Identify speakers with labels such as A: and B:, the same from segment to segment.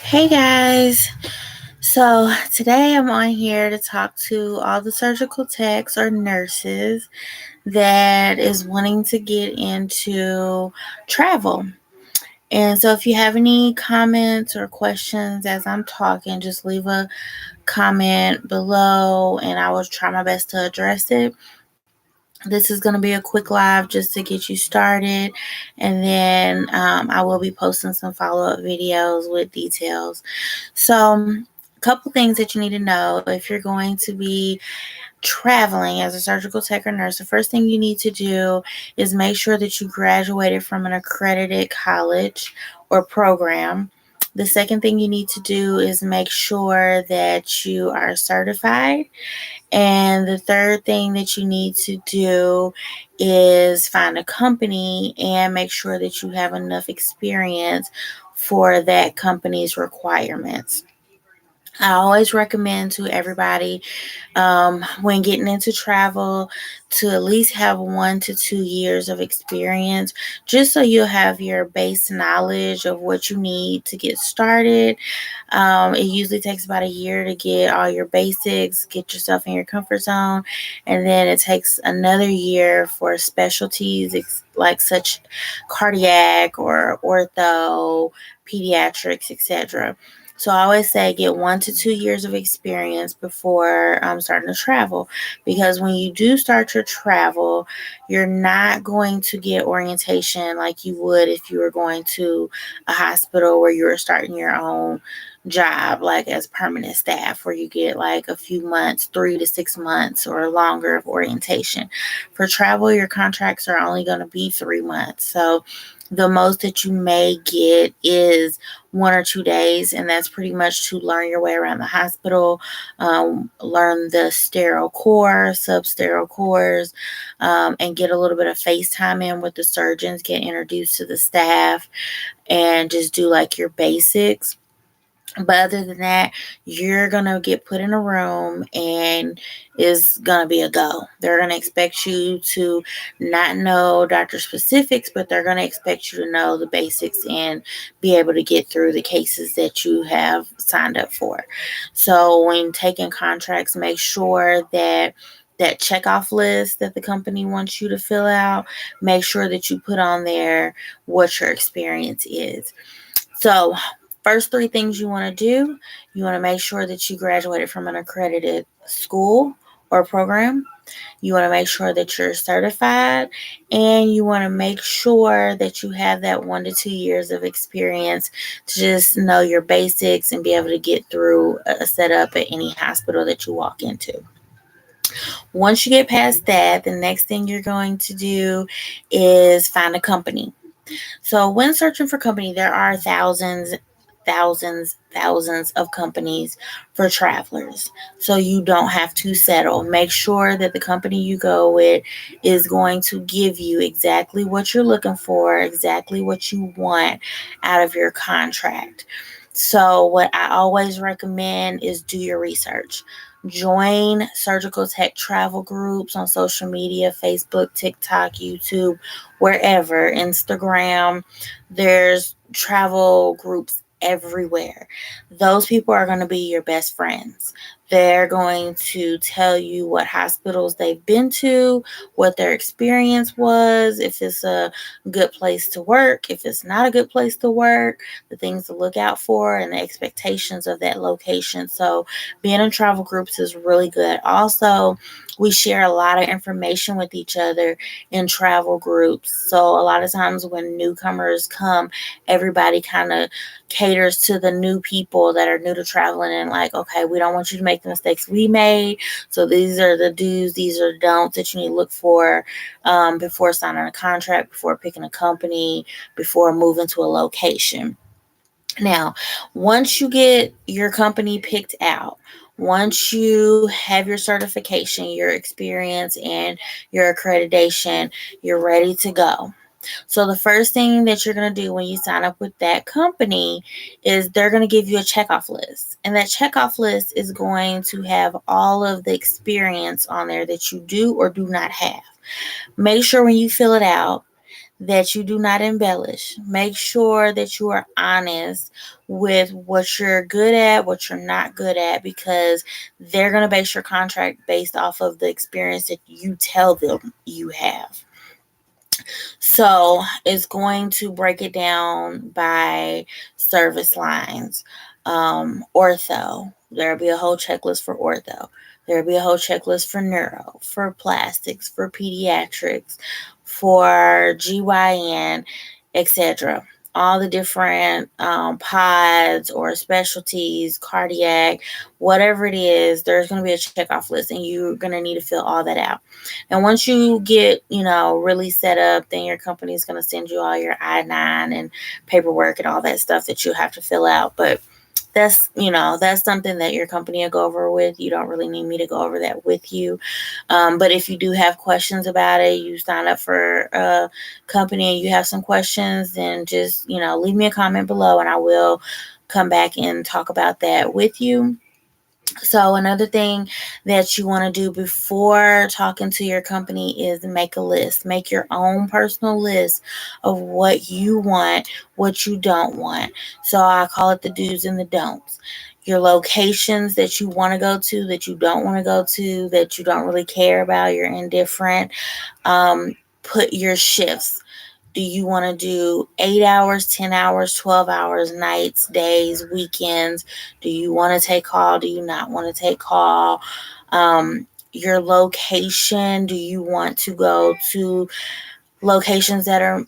A: Hey guys, so today I'm on here to talk to all the surgical techs or nurses that is wanting to get into travel. And so if you have any comments or questions as I'm talking, just leave a comment below and I will try my best to address it. This is going to be a quick live just to get you started, and then I will be posting some follow-up videos with details. So a couple things that you need to know if you're going to be traveling as a surgical tech or nurse. The first thing you need to do is make sure that you graduated from an accredited college or program. The second thing you need to do is make sure that you are certified. And the third thing that you need to do is find a company and make sure that you have enough experience for that company's requirements. I always recommend to everybody when getting into travel to at least have 1 to 2 years of experience, just so you'll have your base knowledge of what you need to get started. It usually takes about a year to get all your basics, get yourself in your comfort zone, and then it takes another year for specialties like such cardiac or ortho, pediatrics, etc. So I always say get 1 to 2 years of experience before starting to travel, because when you do start your travel, you're not going to get orientation like you would if you were going to a hospital where you were starting your own job, like as permanent staff, where you get like a few months, 3 to 6 months or longer of orientation. For travel, your contracts are only going to be 3 months. So the most that you may get is 1 or 2 days, and that's pretty much to learn your way around the hospital, learn the sterile core, substerile cores, and get a little bit of FaceTime in with the surgeons, get introduced to the staff, and just do like your basics. But other than that, you're going to get put in a room and it's going to be a go. They're going to expect you to not know doctor specifics, but they're going to expect you to know the basics and be able to get through the cases that you have signed up for. So when taking contracts, make sure that checkoff list that the company wants you to fill out, make sure that you put on there what your experience is. So first 3 things you want to do, you want to make sure that you graduated from an accredited school or program. You want to make sure that you're certified, and you want to make sure that you have that 1 to 2 years of experience to just know your basics and be able to get through a setup at any hospital that you walk into. Once you get past that, the next thing you're going to do is find a company. So when searching for company, there are thousands of companies for travelers. So you don't have to settle. Make sure that the company you go with is going to give you exactly what you're looking for, exactly what you want out of your contract. So what I always recommend is do your research. Join surgical tech travel groups on social media, Facebook, TikTok, YouTube, wherever, Instagram. There's travel groups everywhere. Those people are going to be your best friends. They're going to tell you what hospitals they've been to, what their experience was, if it's a good place to work, if it's not a good place to work, the things to look out for, and the expectations of that location. So being in travel groups is really good. Also, we share a lot of information with each other in travel groups. So a lot of times when newcomers come, everybody kind of caters to the new people that are new to traveling and like, okay, we don't want you to make the mistakes we made. So these are the do's, these are the don'ts that you need to look for before signing a contract, before picking a company, before moving to a location. Now, once you get your company picked out, once you have your certification, your experience, and your accreditation, you're ready to go. So the first thing that you're going to do when you sign up with that company is they're going to give you a checkoff list. And that checkoff list is going to have all of the experience on there that you do or do not have. Make sure when you fill it out that you do not embellish. Make sure that you are honest with what you're good at, what you're not good at, because they're going to base your contract based off of the experience that you tell them you have. So it's going to break it down by service lines. Ortho, there'll be a whole checklist for ortho. There'll be a whole checklist for neuro, for plastics, for pediatrics, for GYN, etc. All the different pods or specialties, cardiac, whatever it is, there's going to be a checkoff list, and you're going to need to fill all that out. And once you get, really set up, then your company is going to send you all your I-9 and paperwork and all that stuff that you have to fill out. But that's something that your company will go over with. You don't really need me to go over that with you. But if you do have questions about it, you sign up for a company and you have some questions, then just, leave me a comment below and I will come back and talk about that with you. So another thing that you want to do before talking to your company is make a list. Make your own personal list of what you want, what you don't want. So I call it the do's and the don'ts. Your locations that you want to go to, that you don't want to go to, that you don't really care about, you're indifferent. Put your shifts. Do you want to do 8 hours, 10 hours, 12 hours, nights, days, weekends? Do you want to take call? Do you not want to take call? Your location. Do you want to go to locations that are,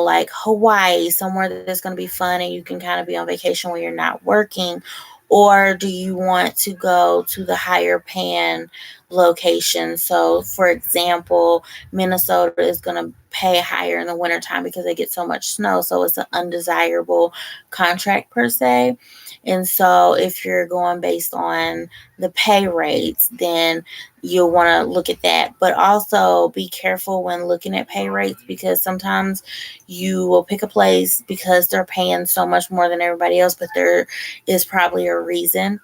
A: like Hawaii, somewhere that's going to be fun and you can kind of be on vacation when you're not working? Or do you want to go to the higher paying location? So, for example, Minnesota is going to pay higher in the wintertime because they get so much snow. So, it's an undesirable contract per se. And so, if you're going based on the pay rates, then you'll want to look at that. But also be careful when looking at pay rates, because sometimes you will pick a place because they're paying so much more than everybody else, but there is probably a reason.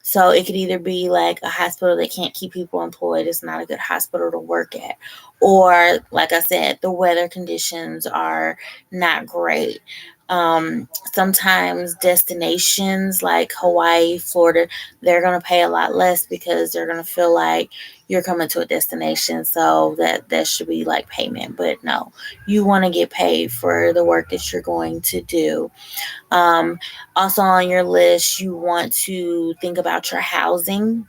A: So it could either be like a hospital that can't keep people employed, it's not a good hospital to work at. Or, like I said, the weather conditions are not great. Sometimes destinations like Hawaii, Florida, they're going to pay a lot less because they're going to feel like you're coming to a destination. So that should be like payment. But no, you want to get paid for the work that you're going to do. Um, Also on your list, you want to think about your housing.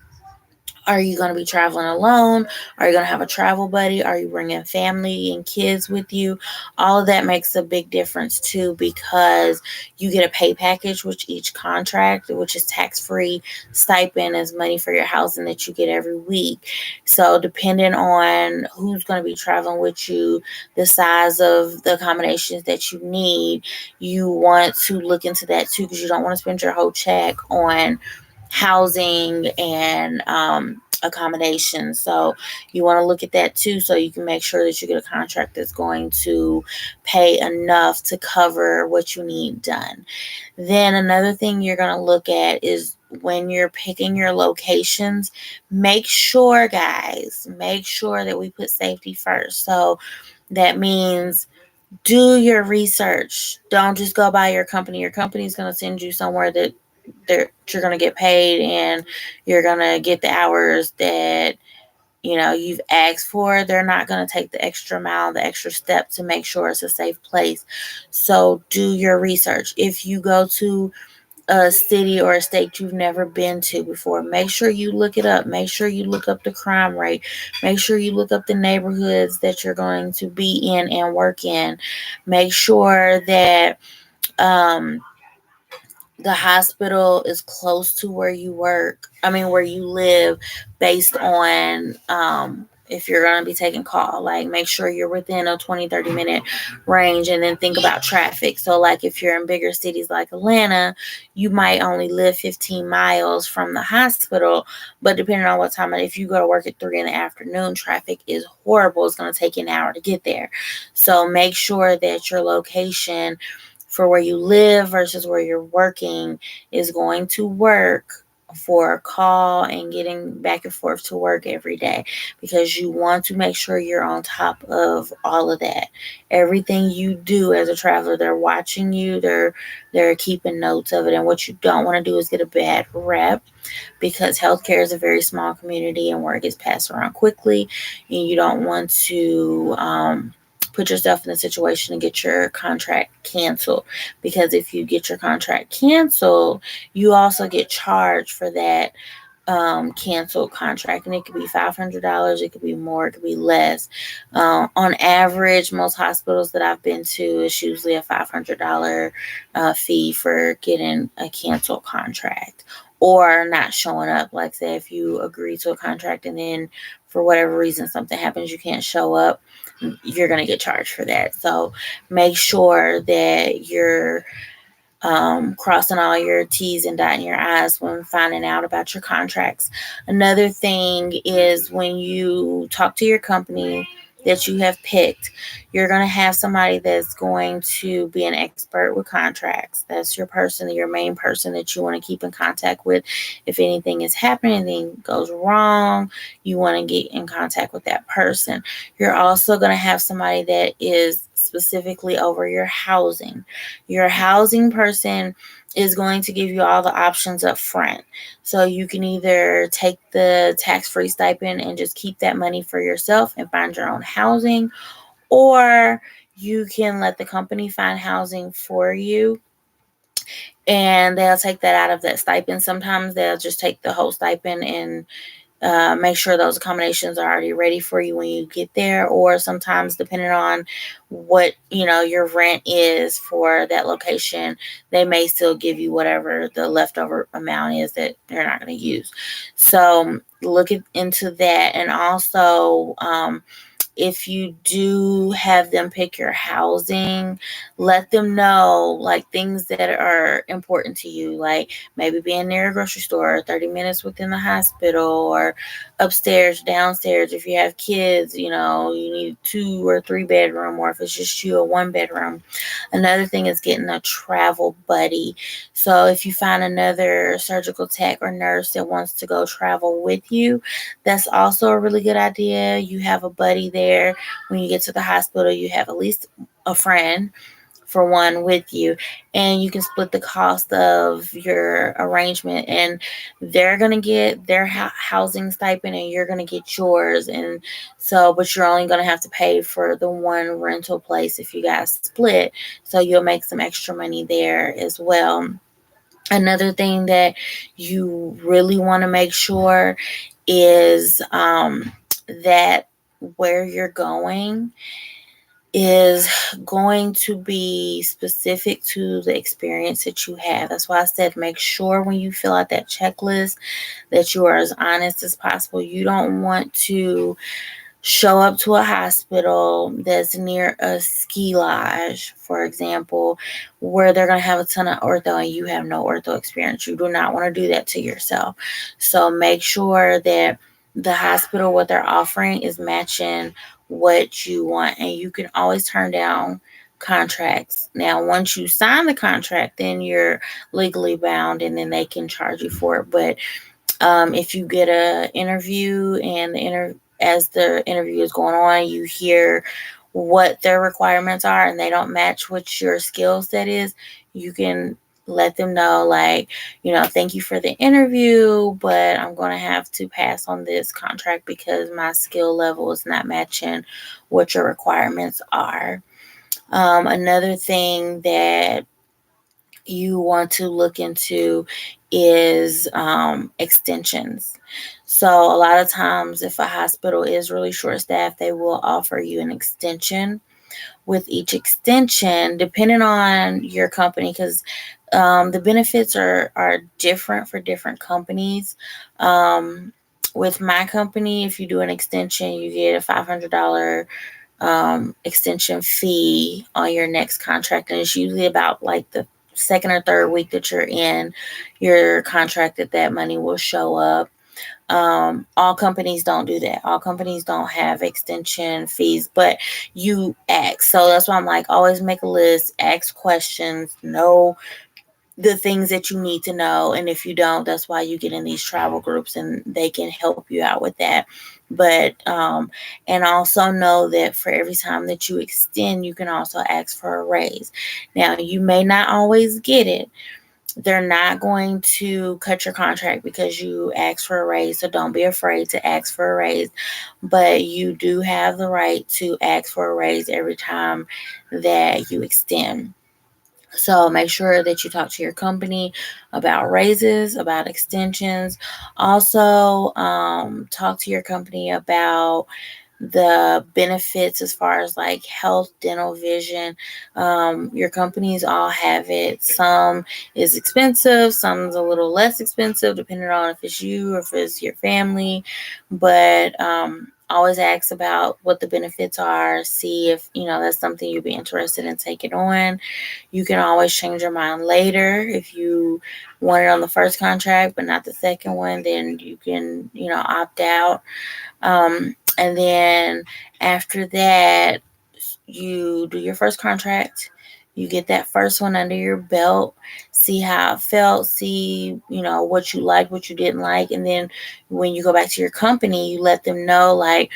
A: Are you going to be traveling alone? Are you going to have a travel buddy? Are you bringing family and kids with you? All of that makes a big difference too, because you get a pay package with each contract, which is tax-free. Stipend is money for your housing that you get every week. So depending on who's going to be traveling with you, the size of the accommodations that you need, you want to look into that too, because you don't want to spend your whole check on housing and accommodations. So you want to look at that too, so you can make sure that you get a contract that's going to pay enough to cover what you need done. Then another thing you're going to look at is when you're picking your locations, make sure, guys, make sure that we put safety first. So that means do your research. Don't just go by your company. Your company is going to send you somewhere that you're going to get paid and you're going to get the hours that you've asked for. They're not going to take the extra mile, the extra step to make sure it's a safe place. So do your research. If you go to a city or a state you've never been to before, make sure you look it up. Make sure you look up the crime rate. Make sure you look up the neighborhoods that you're going to be in and work in. Make sure that the hospital is close to where you work. I mean, where you live, based on if you're going to be taking call. Like, make sure you're within a 20-30 minute range, and then think about traffic. So like if you're in bigger cities like Atlanta, you might only live 15 miles from the hospital, but depending on what time, if you go to work at 3 in the afternoon, traffic is horrible. It's going to take you an hour to get there. So make sure that your location for where you live versus where you're working is going to work for a call and getting back and forth to work every day, because you want to make sure you're on top of all of that. Everything you do as a traveler, they're watching you, they're keeping notes of it. And what you don't want to do is get a bad rep, because healthcare is a very small community and word gets passed around quickly, and you don't want to put yourself in a situation to get your contract canceled, because if you get your contract canceled, you also get charged for that canceled contract, and it could be $500, it could be more, it could be less. On average, most hospitals that I've been to, it's usually a $500 fee for getting a canceled contract or not showing up. Like, say if you agree to a contract and then for whatever reason something happens, you can't show up, you're going to get charged for that. So make sure that you're crossing all your T's and dotting your I's when finding out about your contracts. Another thing is, when you talk to your company that you have picked, you're going to have somebody that's going to be an expert with contracts. That's your person, your main person that you want to keep in contact with. If anything is happening, anything goes wrong, you want to get in contact with that person. You're also going to have somebody that is specifically over your housing. Your housing person is going to give you all the options up front. So you can either take the tax-free stipend and just keep that money for yourself and find your own housing, or you can let the company find housing for you and they'll take that out of that stipend. Sometimes they'll just take the whole stipend and make sure those accommodations are already ready for you when you get there. Or sometimes, depending on what your rent is for that location, they may still give you whatever the leftover amount is that they're not going to use. So look into that. And also, if you do have them pick your housing, let them know like things that are important to you, like maybe being near a grocery store, 30 minutes within the hospital, or upstairs, downstairs. If you have kids, you need 2 or 3 bedroom, or if it's just you, a 1 bedroom. Another thing is getting a travel buddy. So if you find another surgical tech or nurse that wants to go travel with you, that's also a really good idea. You have a buddy there. When you get to the hospital, you have at least a friend, for one, with you, and you can split the cost of your arrangement, and they're going to get their housing stipend and you're going to get yours. And so, but you're only going to have to pay for the one rental place if you guys split, so you'll make some extra money there as well. Another thing that you really want to make sure is that where you're going is going to be specific to the experience that you have. That's why I said make sure when you fill out that checklist that you are as honest as possible. You don't want to show up to a hospital that's near a ski lodge, for example, where they're going to have a ton of ortho and you have no ortho experience. You do not want to do that to yourself. So make sure that the hospital, what they're offering, is matching what you want. And you can always turn down contracts. Now, once you sign the contract, then you're legally bound and then they can charge you for it. But if you get an interview and as the interview is going on, you hear what their requirements are and they don't match what your skill set is, you can let them know, like, thank you for the interview, but I'm going to have to pass on this contract because my skill level is not matching what your requirements are. Another thing that you want to look into is extensions. So a lot of times, if a hospital is really short staffed, they will offer you an extension. With each extension, depending on your company, because the benefits are different for different companies. with my company, if you do an extension, you get a $500 extension fee on your next contract, and it's usually about like the second or third week that you're in your contract that money will show up. All companies don't do that. All companies don't have extension fees, but you ask. So that's why I'm like, always make a list, ask questions, know the things that you need to know. And if you don't, that's why you get in these travel groups and they can help you out with that. But, and also know that for every time that you extend, you can also ask for a raise. Now, you may not always get it. They're not going to cut your contract because you ask for a raise. So don't be afraid to ask for a raise. But you do have the right to ask for a raise every time that you extend. So make sure that you talk to your company about raises, about extensions. Also, talk to your company about the benefits as far as like health, dental, vision. Your companies all have it. Some is expensive, some's a little less expensive, depending on if it's you or if it's your family. But always ask about what the benefits are. See if that's something you'd be interested in taking on. You can always change your mind later if you want it on the first contract, but not the second one. Then you can opt out. And then after that, you do your first contract. You get that first one under your belt, see how it felt, see, what you liked, what you didn't like. And then when you go back to your company, you let them know, like,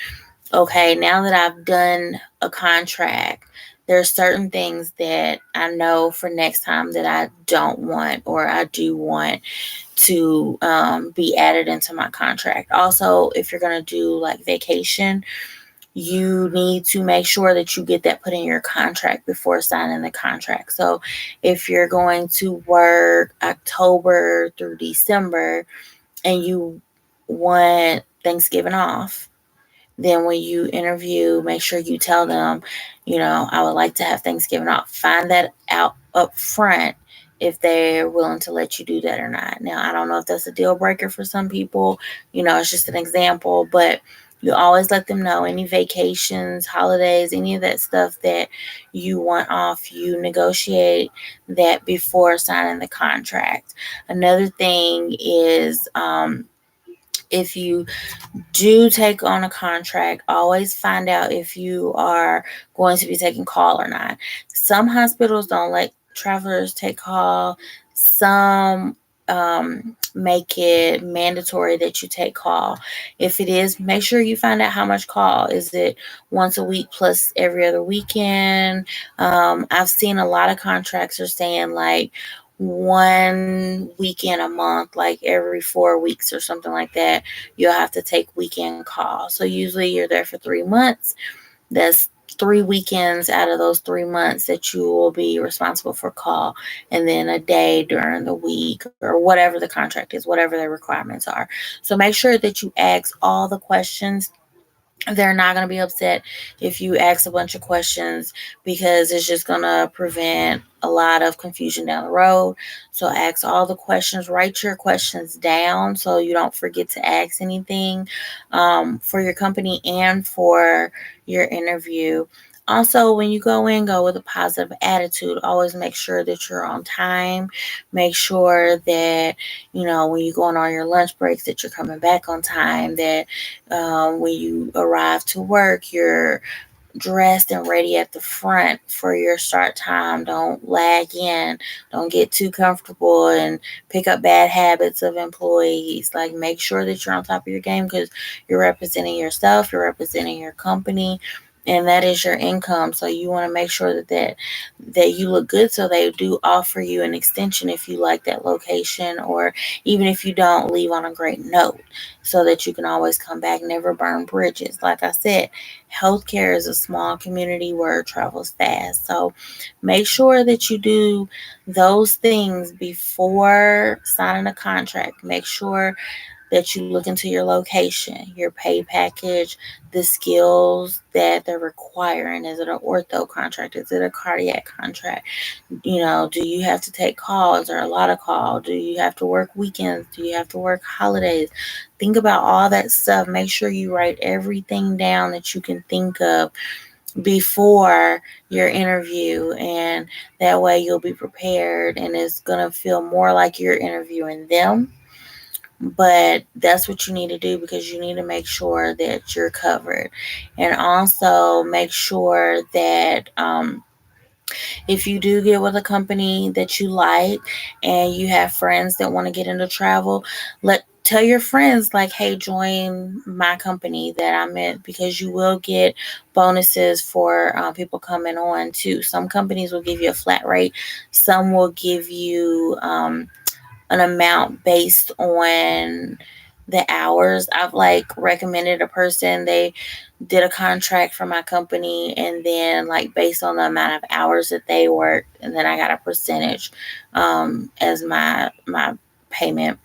A: okay, now that I've done a contract, there's certain things that I know for next time that I don't want or I do want to be added into my contract. Also, if you're going to do like vacation, you need to make sure that you get that put in your contract before signing the contract. So if you're going to work October through December and you want Thanksgiving off, then when you interview, make sure you tell them, I would like to have Thanksgiving off. Find that out up front if they're willing to let you do that or not. Now, I don't know if that's a deal breaker for some people. It's just an example, but you always let them know any vacations, holidays, any of that stuff that you want off, you negotiate that before signing the contract. Another thing is, if you do take on a contract, always find out if you are going to be taking call or not. Some hospitals don't let travelers take call. Some make it mandatory that you take call. If it is, make sure you find out how much call. Is it once a week plus every other weekend? I've seen a lot of contracts are saying like 1 weekend a month, like every 4 weeks or something like that. You'll have to take weekend call. So usually you're there for 3 months. That's 3 weekends out of those 3 months that you will be responsible for call, and then a day during the week or whatever the contract is, whatever the requirements are. So make sure that you ask all the questions. They're not going to be upset if you ask a bunch of questions because it's just going to prevent a lot of confusion down the road. So ask all the questions, write your questions down so you don't forget to ask anything for your company and for your interview. Also, when you go in, go with a positive attitude. Always make sure that you're on time. Make sure that, when you go on your lunch breaks, that you're coming back on time, that when you arrive to work, you're dressed and ready at the front for your start time. Don't lag in. Don't get too comfortable and pick up bad habits of employees. Like, make sure that you're on top of your game because you're representing yourself, you're representing your company, and that is your income. So you want to make sure that you look good. So they do offer you an extension if you like that location, or even if you don't, leave on a great note so that you can always come back. Never burn bridges. Like I said, healthcare is a small community where it travels fast. So make sure that you do those things before signing a contract. Make sure that you look into your location, your pay package, the skills that they're requiring. Is it an ortho contract? Is it a cardiac contract? Do you have to take calls or a lot of calls? Do you have to work weekends? Do you have to work holidays? Think about all that stuff. Make sure you write everything down that you can think of before your interview, and that way you'll be prepared and it's going to feel more like you're interviewing them. But that's what you need to do, because you need to make sure that you're covered. And also make sure that if you do get with a company that you like and you have friends that want to get into travel, tell your friends, like, hey, join my company that I'm in, because you will get bonuses for people coming on too. Some companies will give you a flat rate. Some will give you an amount based on the hours. I've recommended a person, they did a contract for my company, and then based on the amount of hours that they worked, and then I got a percentage as my payment.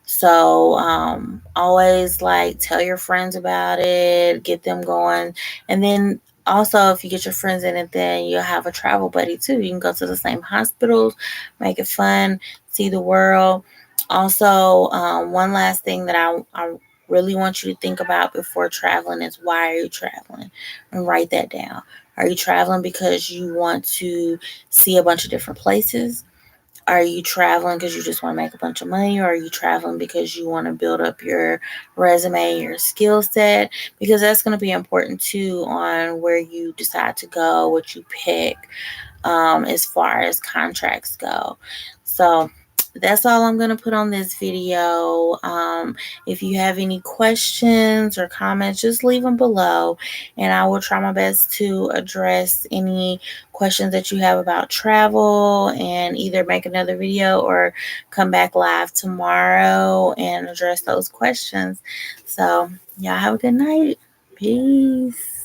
A: So always tell your friends about it, get them going. And then also, if you get your friends in it, then you'll have a travel buddy too. You can go to the same hospitals, make it fun, see the world. Also, one last thing that I really want you to think about before traveling is, why are you traveling? And write that down. Are you traveling because you want to see a bunch of different places? Are you traveling because you just want to make a bunch of money? Or are you traveling because you want to build up your resume, your skill set? Because that's going to be important too on where you decide to go, what you pick, as far as contracts go. So that's all I'm going to put on this video. If you have any questions or comments, just leave them below, and I will try my best to address any questions that you have about travel, and either make another video or come back live tomorrow and address those questions. So y'all have a good night. Peace.